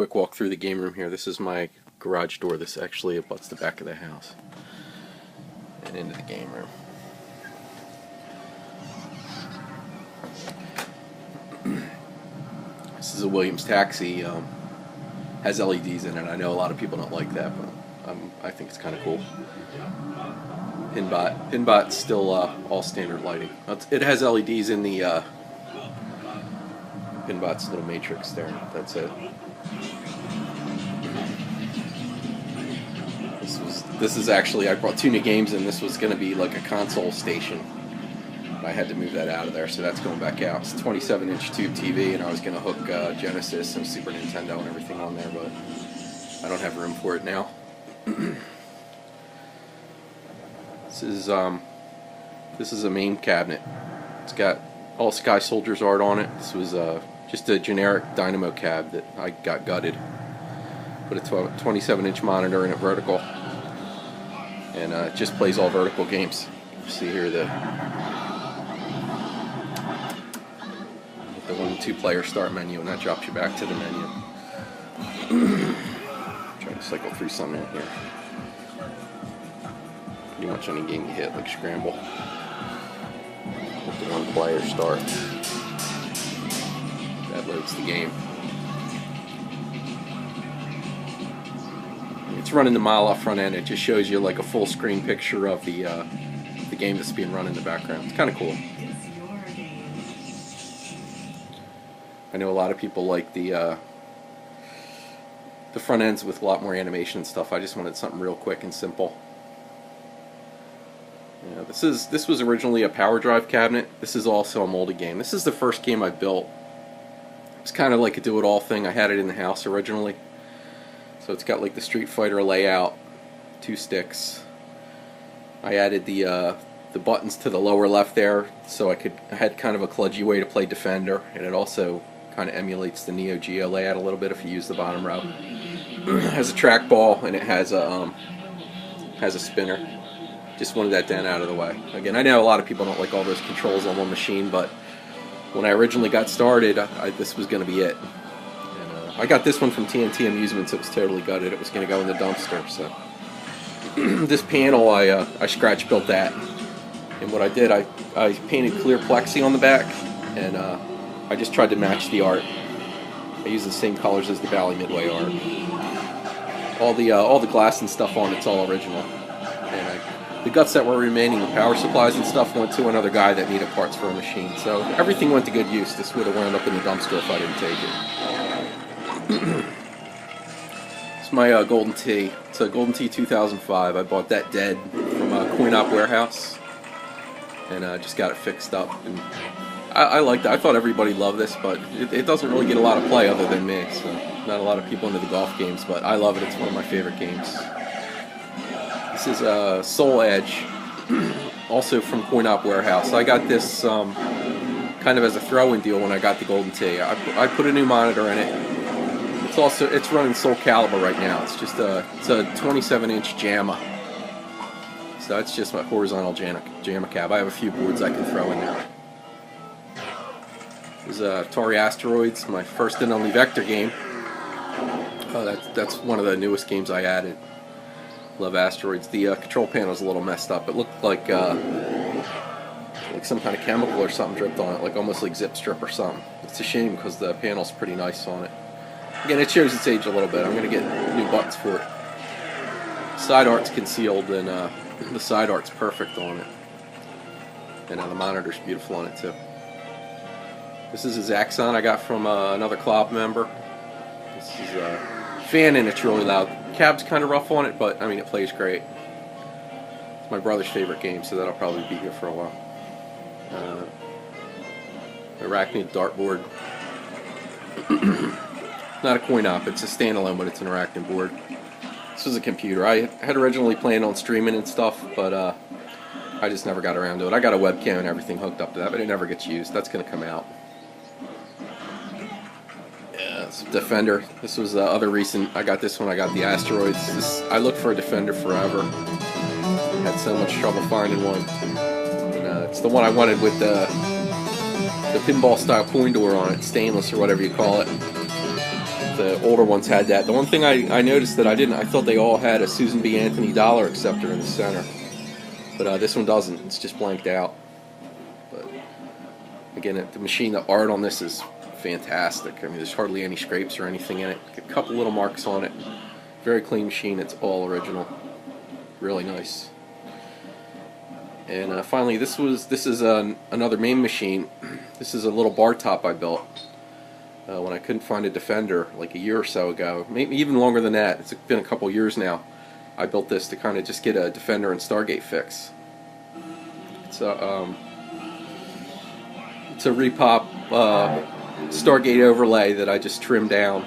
quick walk through the game room here. This is my garage door. This actually abuts the back of the house and into the game room. This is a Williams taxi. Has LEDs in it. I know a lot of people don't like that, but I think it's kind of cool. Pinbot's still all standard lighting. It has LEDs in the Pinbot's little matrix there. That's it. This is actually, I brought 2 new games in. This was going to be like a console station. I had to move that out of there, so that's going back out. It's a 27-inch tube TV, and I was going to hook Genesis and Super Nintendo and everything on there, but I don't have room for it now. This is a main cabinet. It's got all Sky Soldiers art on it. This was just a generic Dynamo cab that I got gutted. Put a 27-inch monitor in it vertical, and it just plays all vertical games. You see here the 1 and 2 player start menu, and that drops you back to the menu. Try to cycle through some in here. Pretty much any game you hit, like Scramble. With the 1 player start. That loads the game. It's running the mile off front end. It just shows you like a full screen picture of the game that's being run in the background. It's kind of cool. I know a lot of people like the front ends with a lot more animation and stuff. I just wanted something real quick and simple. Yeah, this was originally a power drive cabinet. This is also a molded game. This is the first game I built. It's kind of like a do-it-all thing. I had it in the house originally. So it's got like the Street Fighter layout, 2 sticks. I added the buttons to the lower left there, so I had kind of a kludgy way to play Defender, and it also kind of emulates the Neo Geo layout a little bit if you use the bottom row. It has a trackball, and it has a spinner. Just wanted that down out of the way. Again, I know a lot of people don't like all those controls on one machine, but when I originally got started, this was going to be it. And I got this one from TNT Amusements. It was totally gutted. It was going to go in the dumpster. So this panel, I scratch built that. And what I did, I painted clear plexi on the back, and I just tried to match the art. I used the same colors as the Bally Midway art. All the glass and stuff on it's all original. And the guts that were remaining, the power supplies and stuff, went to another guy that needed parts for a machine. So everything went to good use. This would have wound up in the dumpster if I didn't take it. It's my Golden Tee. It's a Golden Tee 2005. I bought that dead from a coin-op warehouse, and just got it fixed up. And I liked it. I thought everybody loved this, but it doesn't really get a lot of play other than me. So not a lot of people into the golf games, but I love it. It's one of my favorite games. This is Soul Edge, also from Coin-Op Warehouse. I got this kind of as a throw-in deal when I got the Golden Tee. I put a new monitor in it. It's running Soul Calibur right now. It's a 27-inch JAMA. So that's just my horizontal JAMA cab. I have a few boards I can throw in there. This is Atari Asteroids, my first and only vector game. That's one of the newest games I added. Love Asteroids. The control panel is a little messed up. It looked like some kind of chemical or something dripped on it, like almost like zip strip or something. It's a shame because the panel's pretty nice on it. Again, it shows its age a little bit. I'm going to get new buttons for it. Side art's concealed, and the side art's perfect on it. And the monitor's beautiful on it too. This is a Zaxxon I got from another club member. This is a fan, and it's really loud. Cab's kind of rough on it, but I mean, it plays great. It's my brother's favorite game, so that'll probably be here for a while. Arachnid dartboard. Not a coin-op, it's a standalone, but it's an Arachnid board. This was a computer. I had originally planned on streaming and stuff, but I just never got around to it. I got a webcam and everything hooked up to that, but it never gets used. That's going to come out. Defender. This was the other recent. I got this one. I got the Asteroids. I looked for a Defender forever. Had so much trouble finding one. And, it's the one I wanted with the pinball style coin door on it, stainless or whatever you call it. The older ones had that. The one thing I noticed that I thought they all had a Susan B. Anthony dollar acceptor in the center. But this one doesn't. It's just blanked out. But again, the machine, the art on this is fantastic. I mean, there's hardly any scrapes or anything in it. A couple little marks on it. Very clean machine. It's all original. Really nice. And finally, this is another MAME machine. This is a little bar top I built when I couldn't find a Defender like a year or so ago. Maybe even longer than that. It's been a couple years now. I built this to kind of just get a Defender and Stargate fix. It's a repop Stargate overlay that I just trimmed down.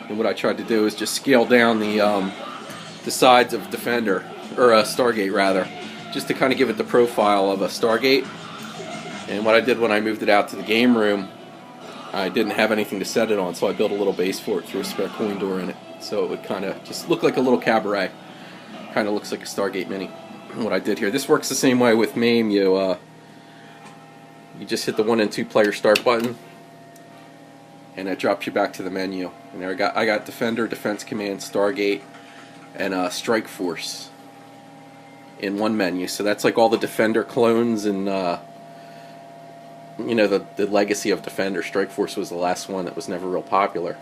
And what I tried to do is just scale down the sides of Defender, or Stargate rather, just to kind of give it the profile of a Stargate. And what I did when I moved it out to the game room, I didn't have anything to set it on, so I built a little base for it, threw a spare coin door in it, so it would kind of just look like a little cabaret. Kind of looks like a Stargate Mini. What I did here, this works the same way with MAME. You just hit the 1 and 2 player start button, and it drops you back to the menu. And there I got Defender, Defense Command, Stargate, and Strike Force in one menu. So that's like all the Defender clones and you know, the legacy of Defender. Strike Force was the last one that was never real popular.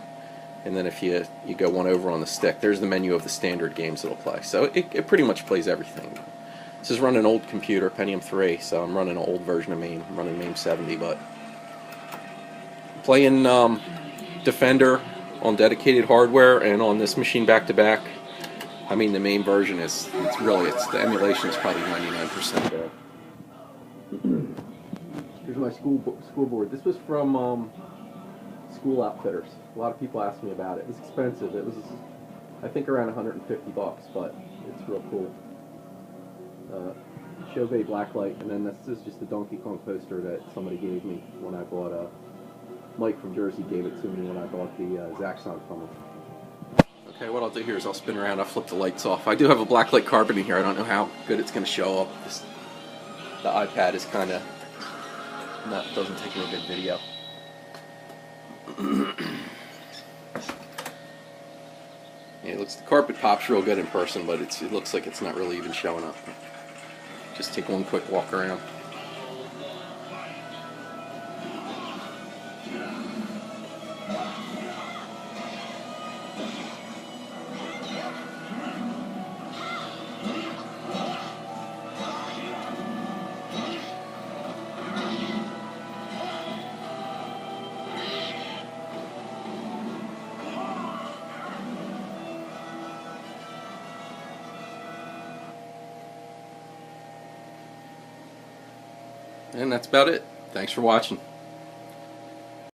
And then if you go one over on the stick, there's the menu of the standard games it'll play. So it pretty much plays everything. This is running an old computer, Pentium 3, so I'm running an old version of MAME. I'm running MAME 70, but playing Defender on dedicated hardware and on this machine back to back. I mean, the MAME version is the emulation is probably 99% there. Here's my school board. This was from School Outfitters. A lot of people ask me about it. It was expensive. It was, I think, around $150, but it's real cool. Chauvet blacklight, and then this is just a Donkey Kong poster that somebody gave me when I bought Mike from Jersey gave it to me when I bought the Zaxxon from him. Okay, what I'll do here is I'll spin around. I'll flip the lights off. I do have a blacklight carpet in here. I don't know how good it's going to show up. The iPad is kind of doesn't take a good video. Yeah, the carpet pops real good in person, but it looks like it's not really even showing up. Just take one quick walk around. And that's about it. Thanks for watching.